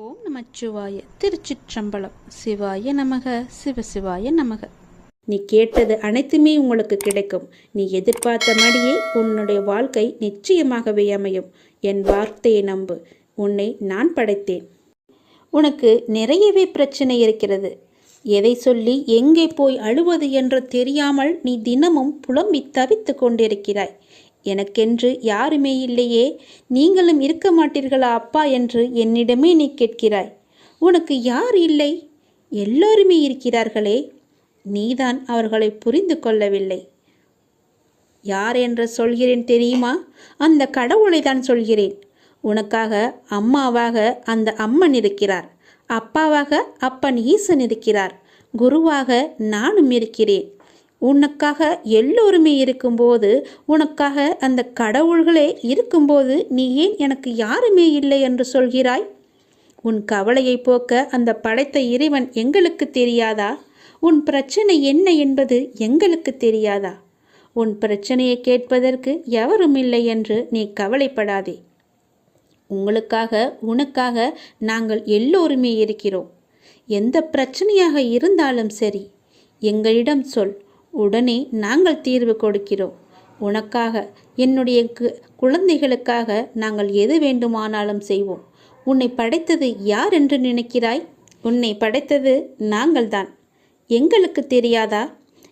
ஓம் நமச்சிவாய. திருச்சிற்றம்பலம். சிவாய நமக, சிவசிவாய நமக. நீ கேட்டது அனைத்துமே உங்களுக்கு கிடைக்கும். நீ எதிர்பார்த்த மாதிரியே உன்னுடைய வாழ்க்கை நிச்சயமாகவே அமையும். என் வார்த்தையை நம்பு. உன்னை நான் படைத்தேன். உனக்கு நிறையவே பிரச்சனை இருக்கிறது. எதை சொல்லி எங்கே போய் அழுவது என்று தெரியாமல் நீ தினமும் புலம்பி தவித்து கொண்டிருக்கிறாய். எனக்கென்று யாருமே இல்லையே, நீங்களும் இருக்க மாட்டீர்களா அப்பா என்று என்னிடமே நீ கேட்கிறாய். உனக்கு யார் இல்லை? எல்லோருமே இருக்கிறார்களே, நீதான் அவர்களை புரிந்து கொள்ளவில்லை. யார் என்று சொல்கிறேன் தெரியுமா? அந்த கடவுளை தான் சொல்கிறேன். உனக்காக அம்மாவாக அந்த அம்மன் இருக்கிறார், அப்பாவாக அப்பன் ஈசன் இருக்கிறார், குருவாக நானும் இருக்கிறேன். உனக்காக எல்லோருமே இருக்கும்போது, உனக்காக அந்த கடவுள்களே இருக்கும்போது நீ ஏன் எனக்கு யாருமே இல்லை என்று சொல்கிறாய்? உன் கவலையை போக்க அந்த படைத்த இறைவன் எங்களுக்கு தெரியாதா? உன் பிரச்சனை என்ன என்பது எங்களுக்கு தெரியாதா? உன் பிரச்சனையை கேட்பதற்கு எவரும் இல்லை என்று நீ கவலைப்படாதே. உங்களுக்காக உனக்காக நாங்கள் எல்லோருமே இருக்கிறோம். எந்த பிரச்சனையாக இருந்தாலும் சரி, எங்களிடம் சொல், உடனே நாங்கள் தீர்வு கொடுக்கிறோம். உனக்காக, என்னுடைய குழந்தைகளுக்காக நாங்கள் எது வேண்டுமானாலும் செய்வோம். உன்னை படைத்தது யார் என்று நினைக்கிறாய்? உன்னை படைத்தது நாங்கள்தான். எங்களுக்கு தெரியாதா?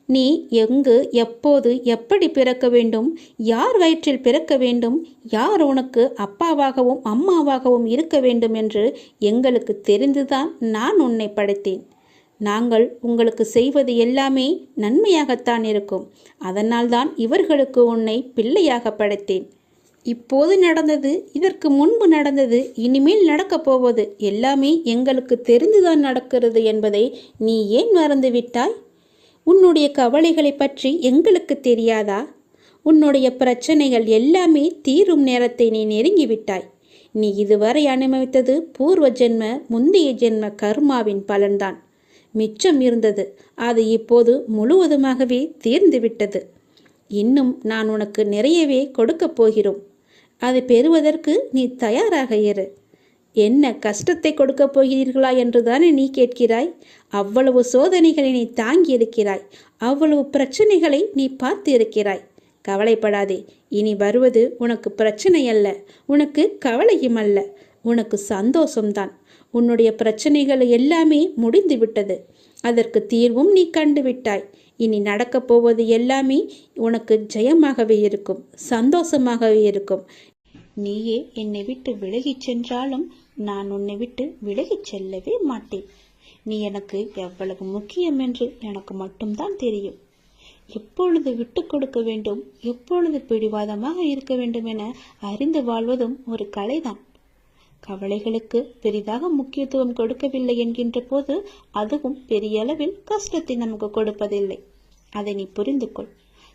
நீ எங்கு, எப்போது, எப்படி பிறக்க வேண்டும், யார் வயிற்றில் பிறக்க வேண்டும், யார் உனக்கு அப்பாவாகவும் அம்மாவாகவும் இருக்க வேண்டும் என்று எங்களுக்கு தெரிந்துதான் நான் உன்னை படைத்தேன். நாங்கள் உங்களுக்கு செய்வது எல்லாமே நன்மையாகத்தான் இருக்கும். அதனால்தான் இவர்களுக்கு உன்னை பிள்ளையாக படைத்தேன். இப்போது நடந்தது, இதற்கு முன்பு நடந்தது, இனிமேல் நடக்கப் போவது எல்லாமே எங்களுக்கு தெரிந்துதான் நடக்கிறது என்பதை நீ ஏன் மறந்துவிட்டாய்? உன்னுடைய கவலைகளை பற்றி எங்களுக்கு தெரியாதா? உன்னுடைய பிரச்சனைகள் எல்லாமே தீரும் நேரத்தை நீ நெருங்கிவிட்டாய். நீ இதுவரை அனுபவித்தது பூர்வ ஜென்ம முந்தைய ஜென்ம கர்மாவின் பலன்தான். மிச்சம் இருந்தது, அது இப்போது முழுவதுமாகவே தீர்ந்துவிட்டது. இன்னும் நான் உனக்கு நிறையவே கொடுக்கப் போகிறோம். அதை பெறுவதற்கு நீ தயாராக இரு. என்ன கஷ்டத்தை கொடுக்கப் போகிறீர்களா என்றுதானே நீ கேட்கிறாய்? அவ்வளவு சோதனைகளை நீ தாங்கி இருக்கிறாய், அவ்வளவு பிரச்சனைகளை நீ பார்த்து இருக்கிறாய். கவலைப்படாதே. இனி வருவது உனக்கு பிரச்சனை அல்ல, உனக்கு கவலையும் அல்ல, உனக்கு சந்தோஷம்தான். உன்னுடைய பிரச்சனைகள் எல்லாமே முடிந்து விட்டது. அதற்கு தீர்வும் நீ கண்டுவிட்டாய். இனி நடக்கப் போவது எல்லாமே உனக்கு ஜெயமாகவே இருக்கும், சந்தோஷமாகவே இருக்கும். நீயே என்னை விட்டு விலகிச் சென்றாலும் நான் உன்னை விட்டு விலகிச் செல்லவே மாட்டேன். நீ எனக்கு எவ்வளவு முக்கியம் என்று எனக்கு மட்டும்தான் தெரியும். எப்பொழுது விட்டு கொடுக்க வேண்டும், எப்பொழுது பிடிவாதமாக இருக்க வேண்டும் என அறிந்து வாழ்வதும் ஒரு கலைதான். கவலைகளுக்கு பெரிதாக முக்கியத்துவம் கொடுக்கவில்லை என்கின்ற போது அதுவும் பெரிய அளவில் கஷ்டத்தை நமக்கு கொடுப்பதில்லை. அதை நீ புரிந்து கொள்.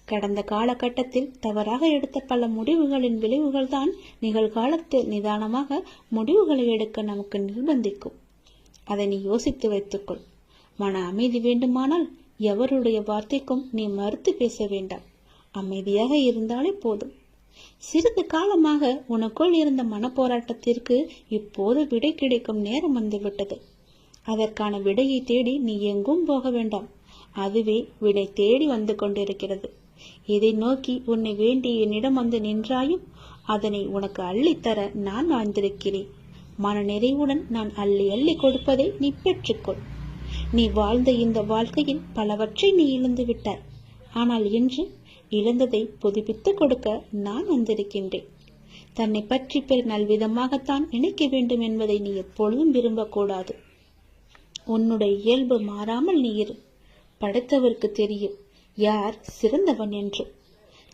கடந்த காலகட்டத்தில் தவறாக எடுத்த பல முடிவுகளின் விளைவுகள் தான் நிகழ்காலத்தில் நிதானமாக முடிவுகளை எடுக்க நமக்கு நிர்பந்திக்கும். அதை நீ யோசித்து வைத்துக்கொள். மன அமைதி வேண்டுமானால் எவருடைய வார்த்தைக்கும் நீ மறுத்து பேச வேண்டாம். அமைதியாக இருந்தாலே போதும். சிறிது காலமாக உனக்குள் இருந்த மனப்போராட்டத்திற்கு இப்போது விடை கிடைக்கும் நேரம் வந்துவிட்டது. அதற்கான விடையை தேடி நீ எங்கும் போக வேண்டாம். அதுவே விடை தேடி வந்து கொண்டிருக்கிறது. இதை நோக்கி உன்னை வேண்டி என்னிடம் வந்து நின்றாயும் அதனை உனக்கு அள்ளித்தர நான் வந்திருக்கிறேன். மன நிறைவுடன் நான் அள்ளி அள்ளி கொடுப்பதை நீ பெற்றுக்கொள். நீ வாழ்ந்த இந்த வாழ்க்கையில் பலவற்றை நீ இழந்து விட்டாய். ஆனால் இன்று இழந்ததை புதுப்பித்து கொடுக்க நான் வந்திருக்கின்றேன். தன்னை பற்றி பெரு நல்விதமாகத்தான் நினைக்க வேண்டும் என்பதை நீ எப்பொழுதும் விரும்பக்கூடாது. உன்னுடைய இயல்பு மாறாமல் நீ இரு. படைத்தவருக்கு தெரியும் யார் சிறந்தவன் என்று.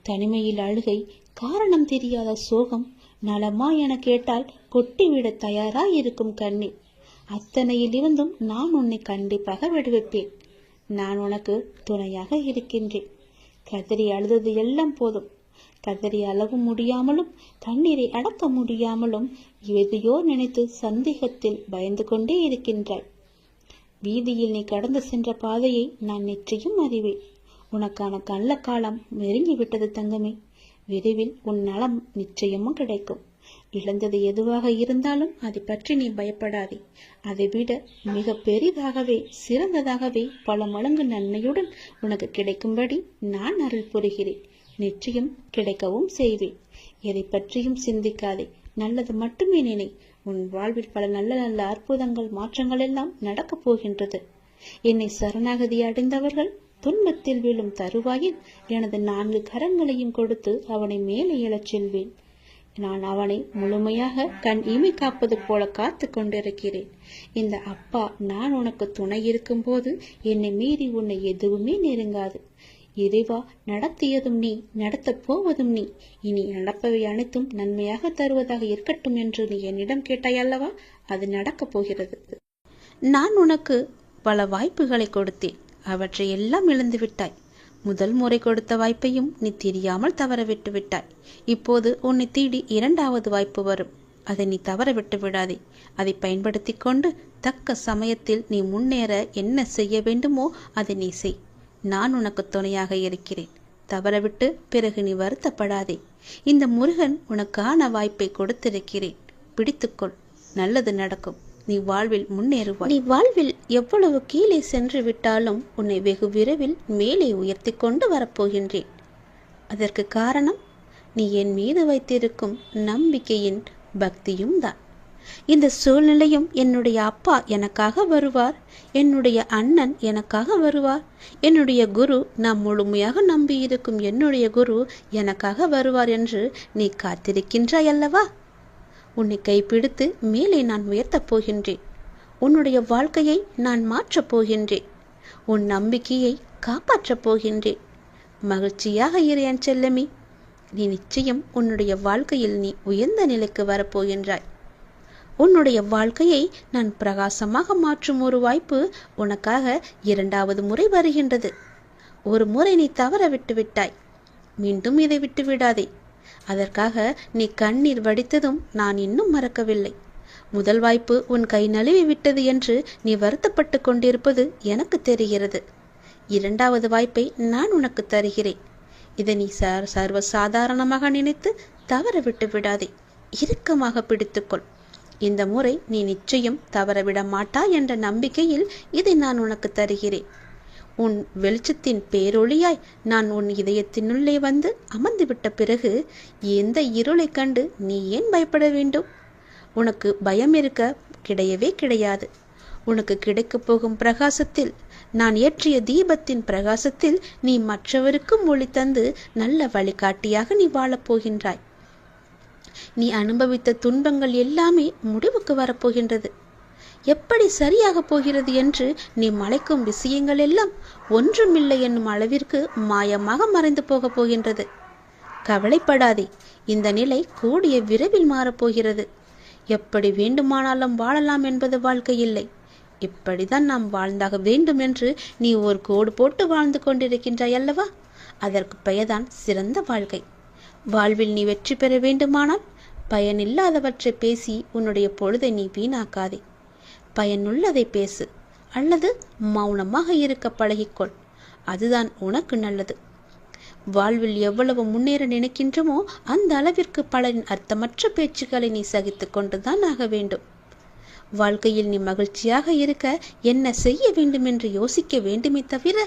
தனிமையில் அழுகை, காரணம் தெரியாத சோகம், நலமா என கேட்டால் கொட்டிவிட தயாராய் இருக்கும் கண்ணீர், அத்தனையில் இருந்தும் நான் உன்னை கண்டிப்பாக விடுவிப்பேன். நான் உனக்கு துணையாக இருக்கின்றேன். கதறி அழுதது எல்லாம் போதும். கதறி அளவு முடியாமலும் தண்ணீரை அடக்க முடியாமலும் எதையோ நினைத்து சந்தேகத்தில் பயந்து கொண்டே இருக்கின்றாய். வீதியில் நீ கடந்து சென்ற பாதையை நான் நிச்சயம் அறிவேன். உனக்கான கள்ள காலம் நெருங்கிவிட்டது தங்கமே. விரைவில் உன் நலம் நிச்சயமும் கிடைக்கும். இழந்தது எதுவாக இருந்தாலும் அதை பற்றி நீ பயப்படாதே. அதைவிட மிக பெரிதாகவே சிறந்ததாகவே பல மடங்கு நன்மையுடன் உனக்கு கிடைக்கும்படி நான் அருள் புரிகிறேன். நிச்சயம் கிடைக்கவும் செய்வேன். எதை பற்றியும் சிந்திக்காதே, நல்லது மட்டுமே நினை. உன் வாழ்வில் பல நல்ல நல்ல அற்புதங்கள் மாற்றங்கள் எல்லாம் நடக்கப் போகின்றது. என்னை சரணாகதி அடைந்தவர்கள் துன்பத்தில் விழும் தருவாயில் எனது 4 கரங்களையும் கொடுத்து அவனை மேலே எழச் செல்வேன். நான் அவனை முழுமையாக கண் இமை காப்பது போல காத்து கொண்டிருக்கிறேன். இந்த அப்பா நான் உனக்கு துணை இருக்கும் போது என்னை மீறி உன்னை எதுவுமே நெருங்காது. இறைவா, நடத்தியதும் நீ, நடத்தப் போவதும் நீ. இனி நடப்பவை அனைத்தும் நன்மையாக தருவதாக இருக்கட்டும் என்று நீ என்னிடம் கேட்டாய் அல்லவா? அது நடக்கப் போகிறது. நான் உனக்கு பல வாய்ப்புகளை கொடுத்தேன், அவற்றை எல்லாம் இழந்து விட்டாய். முதல் முறை கொடுத்த வாய்ப்பையும் நீ தெரியாமல் தவற விட்டு விட்டாய். இப்போது உன்னை தேடி 2வது வாய்ப்பு வரும். அதை நீ தவற விட்டு விடாதே. அதை பயன்படுத்தி கொண்டு தக்க சமயத்தில் நீ முன்னேற என்ன செய்ய வேண்டுமோ அதை நீ செய். நான் உனக்கு துணையாக இருக்கிறேன். தவறவிட்டு பிறகு நீ வருத்தப்படாதே. இந்த முருகன் உனக்கான வாய்ப்பை கொடுத்திருக்கிறேன். பிடித்துக்கொள், நல்லது நடக்கும். நீ வாழ்வில் முன்னேறுவாய். நீ வாழ்வில் எவ்வளவு கீழே சென்று விட்டாலும் உன்னை வெகு விரைவில் மேலே உயர்த்தி கொண்டு வரப்போகின்றேன். அதற்கு காரணம் நீ என் மீது வைத்திருக்கும் நம்பிக்கையின் பக்தியும் தான். இந்த சூழ்நிலையும் என்னுடைய அப்பா எனக்காக வருவார், என்னுடைய அண்ணன் எனக்காக வருவார், என்னுடைய குரு, நான் முழுமையாக நம்பியிருக்கும் என்னுடைய குரு எனக்காக வருவார் என்று நீ காத்திருக்கின்றாய் அல்லவா? உன்னை கைப்பிடித்து மேலே நான் உயர்த்தப் போகின்றேன். உன்னுடைய வாழ்க்கையை நான் மாற்றப் போகின்றேன். உன் நம்பிக்கையை காப்பாற்றப் போகின்றேன். மகிழ்ச்சியாக இரு என் செல்லமே. நீ நிச்சயம் உன்னுடைய வாழ்க்கையில் நீ உயர்ந்த நிலைக்கு வரப்போகின்றாய். உன்னுடைய வாழ்க்கையை நான் பிரகாசமாக மாற்றும் ஒரு வாய்ப்பு உனக்காக 2வது முறை வருகின்றது. ஒரு முறை நீ தவற விட்டு விட்டாய், மீண்டும் இதை விட்டு விடாதே. அதற்காக நீ கண்ணீர் வடித்ததும் நான் இன்னும் மறக்கவில்லை. முதல் வாய்ப்பு உன் கை நழுவி விட்டது என்று நீ வருத்தப்பட்டு கொண்டிருப்பது எனக்கு தெரிகிறது. 2வது வாய்ப்பை நான் உனக்கு தருகிறேன். இதை நீ சர்வ சாதாரணமாக நினைத்து தவற விட்டு விடாதே. இறுக்கமாக பிடித்துக்கொள். இந்த முறை நீ நிச்சயம் தவறவிட மாட்டாய் என்ற நம்பிக்கையில் இதை நான் உனக்கு தருகிறேன். உன் வெளிச்சத்தின் பேரொளியாய் நான் உன் இதயத்தினுள்ளே வந்து அமர்ந்து விட்ட பிறகு எந்த இருளை கண்டு நீ ஏன் பயப்பட வேண்டும்? உனக்கு பயம் இருக்க கிடையவே கிடையாது. உனக்கு கிடைக்கப் போகும் பிரகாசத்தில், நான் ஏற்றிய தீபத்தின் பிரகாசத்தில் நீ மற்றவருக்கும் ஒளி தந்து நல்ல வழிகாட்டியாக நீ வாழப்போகின்றாய். நீ அனுபவித்த துன்பங்கள் எல்லாமே முடிவுக்கு வரப்போகின்றது. எப்படி சரியாக போகிறது என்று நீ மலைக்கும் விஷயங்கள் எல்லாம் ஒன்றுமில்லை என்னும் அளவிற்கு மாயமாக மறைந்து போகப் போகின்றது. கவலைப்படாதே. இந்த நிலை கூடிய விரைவில் மாறப்போகிறது. எப்படி வேண்டுமானாலும் வாழலாம் என்பது வாழ்க்கை இல்லை. இப்படிதான் நாம் வாழ்ந்தாக வேண்டும் என்று நீ ஒரு கோடு போட்டு வாழ்ந்து கொண்டிருக்கின்றாய் அல்லவா? அதற்கு பெயர்தான் சிறந்த வாழ்க்கை. வாழ்வில் நீ வெற்றி பெற வேண்டுமானால் பயனில்லாதவற்றை பேசி உன்னுடைய பொழுதை நீ வீணாக்காதே. பயனுள்ளதை பேசு, அல்லது மௌனமாக இருக்க பழகிக்கொள். அதுதான் உனக்கு நல்லது. வாழ்வில் எவ்வளவு முன்னேற நினைக்கின்றமோ அந்த அளவிற்கு பலரின் அர்த்தமற்ற பேச்சுக்களை நீ சகித்து கொண்டுதான் ஆக வேண்டும். வாழ்க்கையில் நீ மகிழ்ச்சியாக இருக்க என்ன செய்ய வேண்டும் என்று யோசிக்க வேண்டுமே தவிர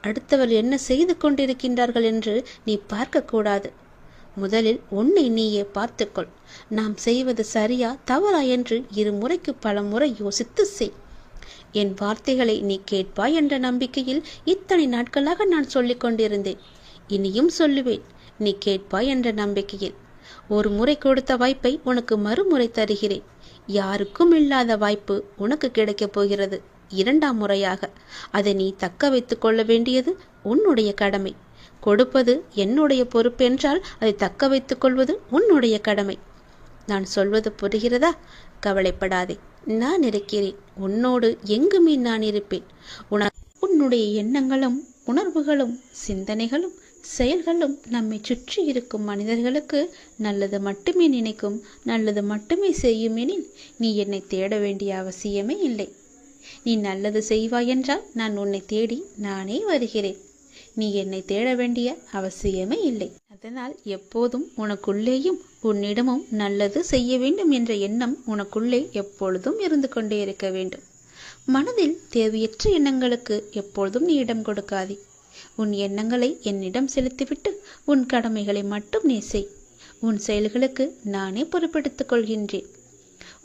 அடுத்தவர் என்ன செய்து கொண்டிருக்கின்றார்கள் என்று நீ பார்க்கக்கூடாது. முதலில் உன்னை நீயே பார்த்துக்கொள். நாம் செய்வது சரியா தவறா என்று 2 முறைக்கு பல முறை யோசித்து செய். என் வார்த்தைகளை நீ கேட்பாய் என்ற நம்பிக்கையில் இத்தனை நாட்களாக நான் சொல்லிக் கொண்டிருந்தேன். இனியும் சொல்லுவேன், நீ கேட்பாய் என்ற நம்பிக்கையில். ஒரு முறை கொடுத்த வாய்ப்பை உனக்கு மறுமுறை தருகிறேன். யாருக்கும் இல்லாத வாய்ப்பு உனக்கு கிடைக்கப் போகிறது 2ஆம் முறையாக. அதை நீ தக்க வைத்துக் கொள்ள வேண்டியது உன்னுடைய கடமை. கொடுப்பது என்னுடைய பொறுப்பென்றால் அதை தக்க வைத்துக் கொள்வது உன்னுடைய கடமை. நான் சொல்வது புரிகிறதா? கவலைப்படாதே, நான் இருக்கிறேன். உன்னோடு எங்குமே நான் இருப்பேன். உன்னுடைய எண்ணங்களும் உணர்வுகளும் சிந்தனைகளும் செயல்களும் நம்மை சுற்றி இருக்கும் மனிதர்களுக்கு நல்லது மட்டுமே நினைக்கும், நல்லது மட்டுமே செய்யும் எனில் நீ என்னை தேட வேண்டிய அவசியமே இல்லை. நீ நல்லது செய்வாய் என்றால் நான் உன்னை தேடி நானே வருகிறேன். நீ என்னை தேட வேண்டிய அவசியமே இல்லை. அதனால் எப்போதும் உனக்குள்ளேயும் உன்னிடமும் நல்லது செய்ய வேண்டும் என்ற எண்ணம் உனக்குள்ளே எப்பொழுதும் இருந்து கொண்டே இருக்க வேண்டும். மனதில் தேவையற்ற எண்ணங்களுக்கு எப்பொழுதும் நீ இடம் கொடுக்காதே. உன் எண்ணங்களை என்னிடம் செலுத்திவிட்டு உன் கடமைகளை மட்டும் நீ செய். உன் செயல்களுக்கு நானே பொறுப்பெடுத்துக் கொள்கின்றேன்.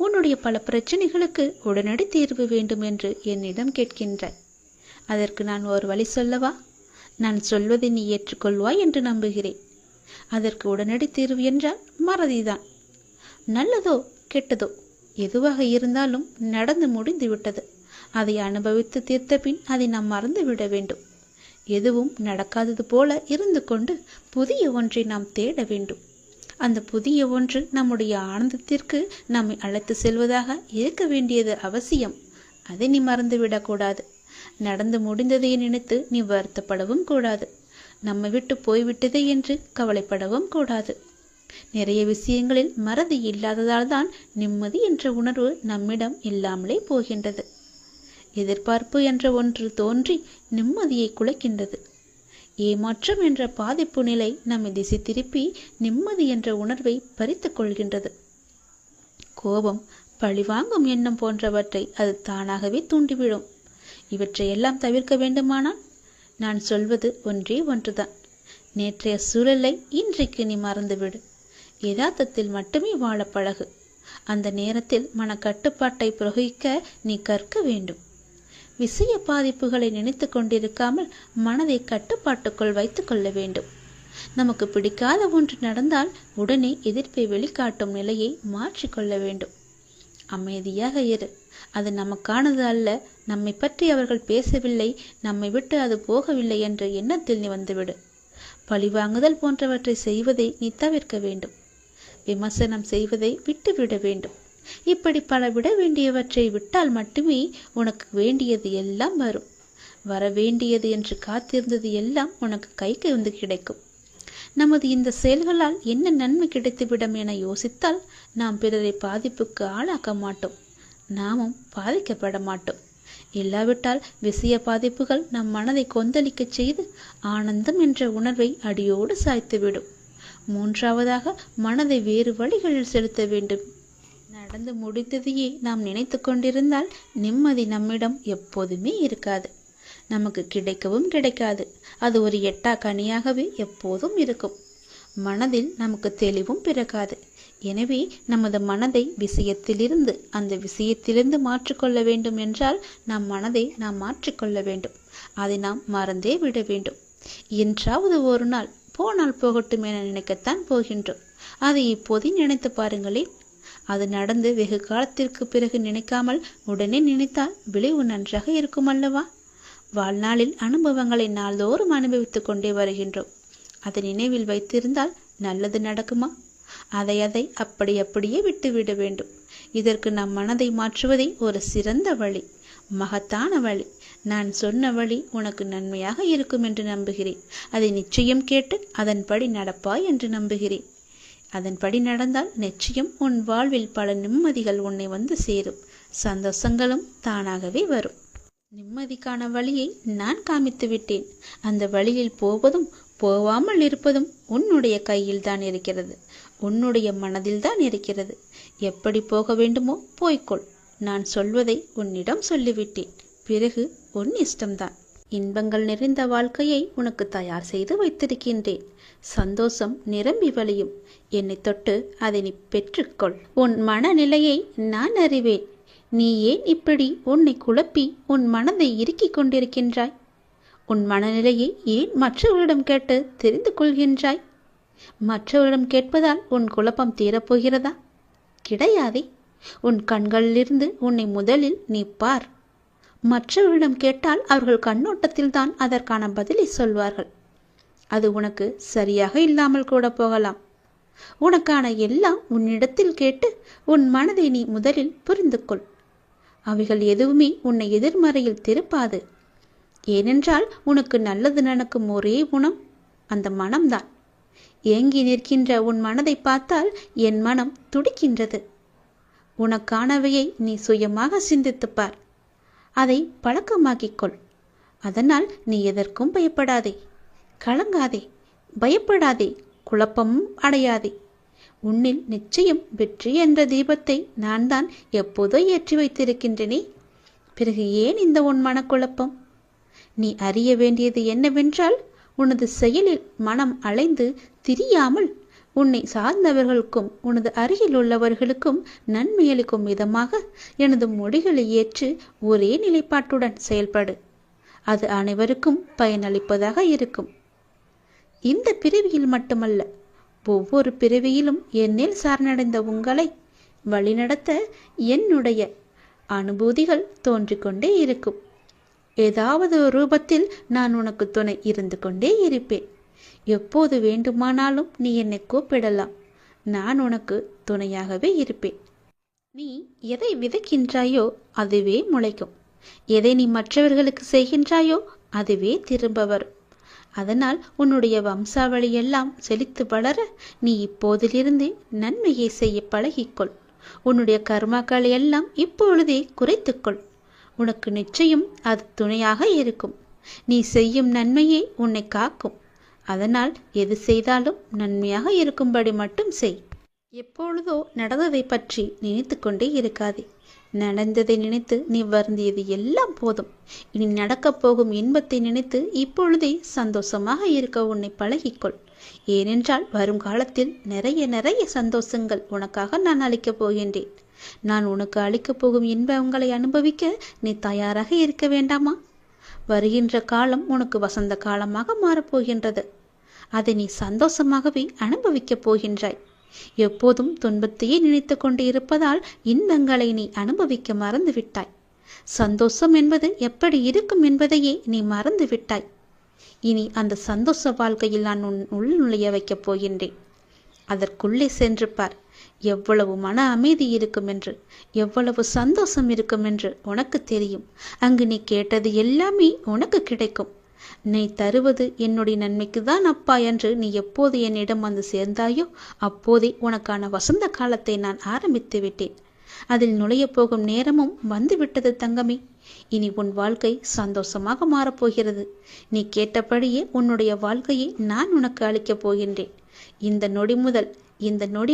உன்னுடைய பல பிரச்சனைகளுக்கு உடனடி தீர்வு வேண்டும் என்று என்னிடம் கேட்கின்றாய். அதற்கு நான் ஒரு வழி சொல்லவா? நான் சொல்வதை நீ ஏற்றுக்கொள்வாய் என்று நம்புகிறேன். அதற்கு உடனடி தீர்வு என்றால் மறதிதான். நல்லதோ கெட்டதோ எதுவாக இருந்தாலும் நடந்து முடிந்து விட்டது. அதை அனுபவித்து தீர்த்த பின் அதை நாம் மறந்து விட வேண்டும். எதுவும் நடக்காதது போல இருந்து கொண்டு புதிய ஒன்றை நாம் தேட வேண்டும். அந்த புதிய ஒன்று நம்முடைய ஆனந்தத்திற்கு நம்மை அழைத்து செல்வதாக இருக்க வேண்டியது அவசியம். அதை நீ மறந்துவிடக்கூடாது. நடந்து முடிந்ததை நினைத்து நீ வருத்தப்படவும் கூடாது. நம்மை விட்டு போய்விட்டதே என்று கவலைப்படவும் கூடாது. நிறைய விஷயங்களில் மறதி இல்லாததால் தான் நிம்மதி என்ற உணர்வு நம்மிடம் இல்லாமலே போகின்றது. எதிர்பார்ப்பு என்ற ஒன்று தோன்றி நிம்மதியை குலைக்கின்றது. ஏமாற்றம் என்ற பாதிப்பு நிலை நம்மை திசை திருப்பி நிம்மதி என்ற உணர்வை பறித்து கொள்கின்றது. கோபம், பழிவாங்கும் எண்ணம் போன்றவற்றை அது தானாகவே தூண்டிவிடும். இவற்றையெல்லாம் தவிர்க்க வேண்டுமானால் நான் சொல்வது ஒன்றே ஒன்றுதான். நேற்றைய சூழலை இன்றைக்கு நீ மறந்துவிடு. யதார்த்தத்தில் மட்டுமே வாழ பழகு. அந்த நேரத்தில் மனக்கட்டுப்பாட்டை பிரயோகிக்க நீ கற்க வேண்டும். விஷய பாதிப்புகளை நினைத்து கொண்டிருக்காமல் மனதை கட்டுப்பாட்டுக்குள் வைத்துக் கொள்ள வேண்டும். நமக்கு பிடிக்காத ஒன்று நடந்தால் உடனே எதிர்ப்பை வெளிக்காட்டும் நிலையை மாற்றிக்கொள்ள வேண்டும். அமைதியாக இரு. அது நமக்கானது அல்ல. நம்மை பற்றி அவர்கள் பேசவில்லை, நம்மை விட்டு அது போகவில்லை என்ற எண்ணத்தில் நீ வந்துவிடு. பழிவாங்குதல் போன்றவற்றை செய்வதை நீ தவிர்க்க வேண்டும். விமர்சனம் செய்வதை விட்டுவிட வேண்டும். இப்படி பல விட வேண்டியவற்றை விட்டால் மட்டுமே உனக்கு வேண்டியது எல்லாம் வரும். வர வேண்டியது என்று காத்திருந்தது எல்லாம் உனக்கு கைக்கு வந்து கிடைக்கும். நமது இந்த செயல்களால் என்ன நன்மை கிடைத்துவிடும் என யோசித்தால் நாம் பிறரை பாதிப்புக்கு ஆளாக்க மாட்டோம். நாமும் பாதிக்கப்பட மாட்டோம். இல்லாவிட்டால் விஷய பாதிப்புகள் நம் மனதை கொந்தளிக்க செய்து ஆனந்தம் என்ற உணர்வை அடியோடு சாய்த்துவிடும். மூன்றாவதாக மனதை வேறு வழிகளில் செலுத்த வேண்டும். நடந்து முடிந்ததையே நாம் நினைத்து கொண்டிருந்தால் நிம்மதி நம்மிடம் எப்போதுமே இருக்காது. நமக்கு கிடைக்கவும் கிடைக்காது. அது ஒரு எட்டா கனியாகவே எப்போதும் இருக்கும். மனதில் நமக்கு தெளிவும் பிறக்காது. எனவே நமது மனதை அந்த விஷயத்திலிருந்து மாற்றிக்கொள்ள வேண்டும் என்றால் நம் மனதை நாம் மாற்றிக்கொள்ள வேண்டும். அதை நாம் மறந்தே விட வேண்டும். என்றாவது ஒரு நாள் போனால் போகட்டும் என நினைக்கத்தான் போகின்றோம். அதை இப்போது நினைத்து பாருங்களேன். அது நடந்து வெகு காலத்திற்கு பிறகு நினைக்காமல் உடனே நினைத்தால் விளைவு நன்றாக இருக்கும் அல்லவா? வாழ்நாளில் அனுபவங்களை நாள்தோறும் அனுபவித்துக் கொண்டே வருகின்றோம். அதை நினைவில் வைத்திருந்தால் நல்லது நடக்குமா? அதை அப்படியே விட்டுவிட வேண்டும். இதற்கு நம் மனதை மாற்றுவதே ஒரு சிறந்த வழி, மகத்தான வழி. நான் சொன்ன வழி உனக்கு நன்மையாக இருக்கும் என்று நம்புகிறேன். அதை நிச்சயம் கேட்டு அதன்படி நடப்பாய் என்று நம்புகிறேன். அதன்படி நடந்தால் நிச்சயம் உன் வாழ்வில் பல நிம்மதிகள் உன்னை வந்து சேரும். சந்தோஷங்களும் தானாகவே வரும். நிம்மதிக்கான வழியை நான் காமித்து விட்டேன். அந்த வழியில் போவதும் போவாமல் இருப்பதும் உன்னுடைய கையில் தான் இருக்கிறது. உன்னுடைய மனதில் தான் இருக்கிறது. எப்படி போக வேண்டுமோ போய்க்கொள். நான் சொல்வதை உன்னிடம் சொல்லிவிட்டேன். பிறகு உன் இஷ்டம்தான். இன்பங்கள் நிறைந்த வாழ்க்கையை உனக்கு தயார் செய்து வைத்திருக்கின்றேன். சந்தோஷம் நிரம்பி வழியும். என்னை தொட்டு அதை நீ பெற்றுக்கொள். உன் மனநிலையை நான் அறிவேன். நீ ஏன் இப்படி உன்னை குழப்பி உன் மனதை இறுக்கிக் கொண்டிருக்கின்றாய்? உன் மனநிலையை ஏன் மற்றவர்களிடம் கேட்டு தெரிந்து கொள்கின்றாய்? மற்றவரிடம் கேட்பதால் உன் குழப்பம் தீரப்போகிறதா? கிடையாதே. உன் கண்களிலிருந்து உன்னை முதலில் நீ பார். மற்றவரிடம் கேட்டால் அவர்கள் கண்ணோட்டத்தில் தான் அதற்கான பதிலை சொல்வார்கள். அது உனக்கு சரியாக இல்லாமல் கூட போகலாம். உனக்கான எல்லாம் உன்னிடத்தில் கேட்டு உன் மனதை நீ முதலில் புரிந்து கொள். அவைகள் எதுவுமே உன்னை எதிர்மறையில் திருப்பாது. ஏனென்றால் உனக்கு நல்லது நடக்கும் ஒரே குணம் அந்த மனம்தான். ஏங்கி நிற்கின்ற உன் மனதை பார்த்தால் என் மனம் துடிக்கின்றது. உனக்கானவையை நீ சுயமாக சிந்தித்துப்பார். அதை பழக்கமாக்கிக்கொள். அதனால் நீ எதற்கும் பயப்படாதே. கலங்காதே, பயப்படாதே, குழப்பமும் அடையாதே. உன்னில் நிச்சயம் வெற்றி என்ற தீபத்தை நான் தான் எப்போதோ ஏற்றி வைத்திருக்கின்றனே. பிறகு ஏன் இந்த உன் மனக்குழப்பம்? நீ அறிய வேண்டியது என்னவென்றால், உனது செயலில் மனம் அலைந்து திரியாமல் உன்னை சார்ந்தவர்களுக்கும் உனது அருகில் உள்ளவர்களுக்கும் நன்மையளிக்கும் விதமாக எனது மொழிகளை ஏற்று ஒரே நிலைப்பாட்டுடன் செயல்படு. அது அனைவருக்கும் பயனளிப்பதாக இருக்கும். இந்த பிறவியில் மட்டுமல்ல, ஒவ்வொரு பிறவியிலும் என்னில் சார்ந்தடைந்த உங்களை வழிநடத்த என்னுடைய அனுபூதிகள் தோன்றிக்கொண்டே இருக்கும். ஏதாவது ஒரு ரூபத்தில் நான் உனக்கு துணை இருந்து கொண்டே இருப்பேன். எப்போது வேண்டுமானாலும் நீ என்னை கூப்பிடலாம். நான் உனக்கு துணையாகவே இருப்பேன். நீ எதை விதைக்கின்றாயோ அதுவே முளைக்கும். எதை நீ மற்றவர்களுக்கு செய்கின்றாயோ அதுவே திரும்ப வரும். அதனால் உன்னுடைய வம்சாவளி எல்லாம் செழித்து வளர நீ இப்போதிலிருந்து நன்மையை செய்ய பழகிக்கொள். உன்னுடைய கர்மாக்களை எல்லாம் இப்பொழுதே குறைத்துக்கொள். உனக்கு நிச்சயம் அது துணையாக இருக்கும். நீ செய்யும் நன்மையே உன்னை காக்கும். அதனால் எது செய்தாலும் நன்மையாக இருக்கும்படி மட்டும் செய். எப்பொழுதோ நடந்ததை பற்றி நினைத்து கொண்டே இருக்காதே. நடந்ததை நினைத்து நீ வருந்தியது எல்லாம் போதும். இனி நடக்கப் போகும் இன்பத்தை நினைத்து இப்பொழுதே சந்தோஷமாக இருக்க உன்னை பழகிக்கொள். ஏனென்றால் வரும் காலத்தில் நிறைய சந்தோஷங்கள் உனக்காக நான் அளிக்கப் போகின்றேன். நான் உனக்கு அளிக்கப் போகும் இன்பங்களை அனுபவிக்க நீ தயாராக இருக்க வேண்டாமா? வருகின்ற காலம் உனக்கு வசந்த காலமாக மாறப்போகின்றது. அதை நீ சந்தோஷமாகவே அனுபவிக்கப் போகின்றாய். எப்போதும் துன்பத்தையே நினைத்து கொண்டு இருப்பதால் இன்பங்களை நீ அனுபவிக்க மறந்துவிட்டாய். சந்தோஷம் என்பது எப்படி இருக்கும் என்பதையே நீ மறந்துவிட்டாய். இனி அந்த சந்தோஷ வாழ்க்கையில் நான் உள் நுழைய வைக்கப் போகின்றேன். அதற்குள்ளே சென்று பார். எவ்வளவு மன அமைதி இருக்கும் என்று, எவ்வளவு சந்தோஷம் இருக்கும் என்று உனக்கு தெரியும். அங்கு நீ கேட்டது எல்லாமே உனக்கு கிடைக்கும். நீ தருவது என்னுடைய நன்மைக்கு தான் அப்பா என்று நீ எப்போது என்னிடம் வந்து சேர்ந்தாயோ அப்போதே உனக்கான வசந்த காலத்தை நான் ஆரம்பித்து விட்டேன். அதில் நுழைய போகும் நேரமும் வந்துவிட்டது தங்கமே. இனி உன் வாழ்க்கை சந்தோஷமாக மாறப்போகிறது. நீ கேட்டபடியே உன்னுடைய வாழ்க்கையை நான் உனக்கு அளிக்கப் போகின்றேன். இந்த நொடி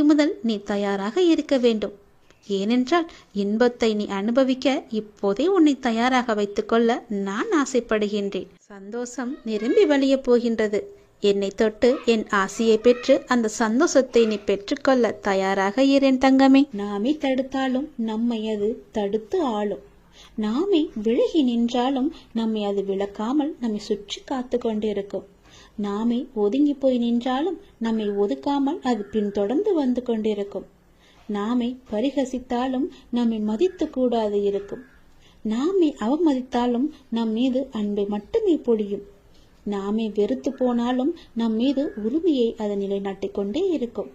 முதல் நீ தயாராக இருக்க வேண்டும். ஏனென்றால் இன்பத்தை நீ அனுபவிக்க இப்போதே உன்னை தயாராக வைத்துக்கொள்ள நான் ஆசைப்படுகின்றேன். சந்தோஷம் நிரம்பி வழிய போகின்றது. என்னை தொட்டு என் ஆசையை பெற்று அந்த சந்தோஷத்தை நீ பெற்றுக்கொள்ள தயாராக இரேன் தங்கமே. நாமே தடுத்தாலும் நம்மை அது தடுத்து ஆளும். நாமே விலகி நின்றாலும் நம்மை அது விலக்காமல் நம்மை சுற்றி காத்து கொண்டிருக்கும். நாமே ஒதுங்கி போய் நின்றாலும் நம்மை ஒதுக்காமல் அது பின்தொடர்ந்து வந்து கொண்டிருக்கும். நாமே பரிகசித்தாலும் நம்மை மதித்து கூடாது இருக்கும். நாமே அவமதித்தாலும் நம் மீது அன்பை மட்டுமே பொழியும். நாமே வெறுத்து போனாலும் நம் மீது உரிமையை அது நிலைநாட்டிக் கொண்டே இருக்கும்.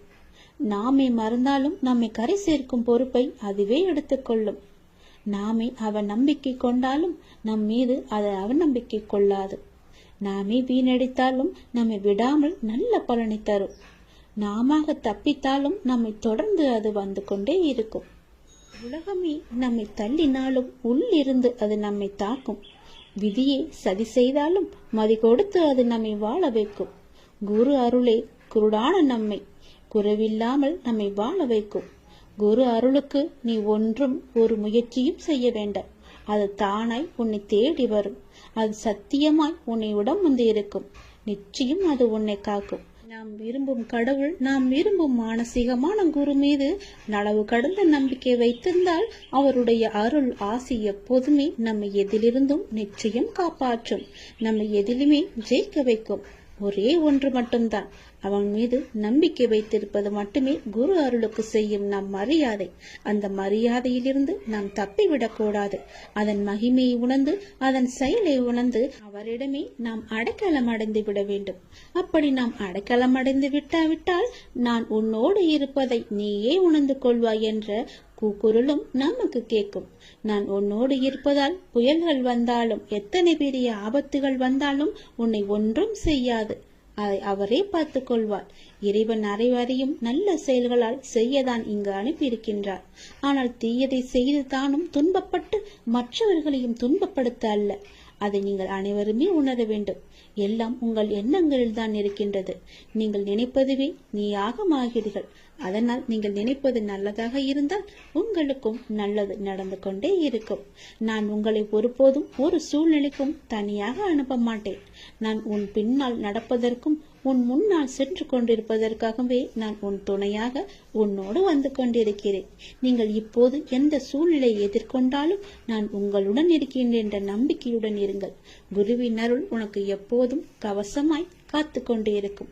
நாமே மறந்தாலும் நம்மை கரை சேர்க்கும் பொறுப்பை அதுவே எடுத்துக்கொள்ளும். நாமே நம்பிக்கை கொண்டாலும் நம் மீது அதை அவநம்பிக்கை கொள்ளாது. நாமே வீணடித்தாலும் நம்மை விடாமல் நல்ல பலனை தரும். நாம தப்பித்தாலும் நம்மை தொடர்ந்து அது வந்து கொண்டே இருக்கும். உலகமே நம்மை தள்ளினாலும் உள்ளிருந்து அது நம்மை தாக்கும். விதியை சதி செய்தாலும் மதி கொடுத்து அது நம்மை வாழ வைக்கும். குரு அருளே குருடான நம்மை குறைவில்லாமல் நம்மை வாழ வைக்கும். குரு அருளுக்கு நீ ஒன்றும் ஒரு முயற்சியும் செய்ய வேண்டாம். அது தானாய் உன்னை தேடி வரும். அது சத்தியமாய் உன்னை உடம் வந்து இருக்கும். நிச்சயம் அது உன்னை காக்கும். நாம் விரும்பும் கடவுள், நாம் விரும்பும் மானசீகமான குரு மீது நலவு கடந்த நம்பிக்கை வைத்திருந்தால் அவருடைய அருள் ஆசி எப்போதுமே நம்மை எதிலிருந்தும் நிச்சயம் காப்பாற்றும். நம்மை எதிலுமே ஜெயிக்க வைக்கும். ஒரே ஒன்று மட்டும்தான், அவன் மீது நம்பிக்கை வைத்திருப்பது மட்டுமே குரு அருளுக்கு செய்யும் நம் மரியாதை. அந்த மரியாதையிலிருந்து நாம் தப்பிவிடக்கூடாது. அதன் மகிமையை உணர்ந்து அதன் செயலை உணர்ந்து அவரிடமே நாம் அடைக்கலம் அடைந்து விட வேண்டும். அப்படி நாம் அடைக்கலம் அடைந்து விட்டால் நான் உன்னோடு இருப்பதை நீயே உணர்ந்து கொள்வாய் என்ற கூக்குரலும் நமக்கு கேட்கும். நான் உன்னோடு இருப்பதால் புயல்கள் வந்தாலும் எத்தனை பெரிய ஆபத்துகள் வந்தாலும் உன்னை ஒன்றும் செய்யாது. அதை அவரே பார்த்து கொள்வார். இறைவன் அனைவரையும் நல்ல செயல்களால் செய்யதான் இங்கு அனுப்பியிருக்கின்றார். ஆனால் தீயதை செய்து தானும் துன்பப்பட்டு மற்றவர்களையும் துன்பப்படுத்த அல்ல. அதை நீங்கள் அனைவருமே உணர வேண்டும். எல்லாம் உங்கள் எண்ணங்களில் தான் இருக்கின்றது. நீங்கள் நினைப்பதுவே நீயாக ஆகிறீர்கள். அதனால் நீங்கள் நினைப்பது நல்லதாக இருந்தால் உங்களுக்கும் நல்லது நடந்து கொண்டே இருக்கும். நான் உங்களை ஒருபோதும் ஒரு சூழ்நிலைக்கும் தனியாக அனுப்ப மாட்டேன். நான் உன் பின்னால் நடப்பதற்கும் உன் முன்னால் சென்று கொண்டிருப்பதற்காகவே நான் உன் துணையாக உன்னோடு வந்து கொண்டிருக்கிறேன். நீங்கள் இப்போது எந்த சூழ்நிலையை எதிர்கொண்டாலும் நான் உங்களுடன் இருக்கின்றேன் என்ற நம்பிக்கையுடன் இருங்கள். குருவின் அருள் உனக்கு எப்போதும் கவசமாய் காத்து கொண்டு இருக்கும்.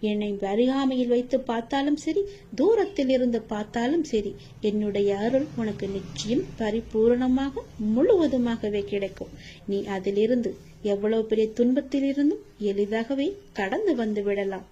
என்னை அருகாமையில் வைத்து பார்த்தாலும் சரி, தூரத்தில் இருந்து பார்த்தாலும் சரி, என்னுடைய அருள் உனக்கு நிச்சயம் பரிபூரணமாக முழுவதுமாகவே கிடைக்கும். நீ அதிலிருந்து எவ்வளவு பெரிய துன்பத்தில் இருந்தும் எளிதாகவே கடந்து வந்து விடலாம்.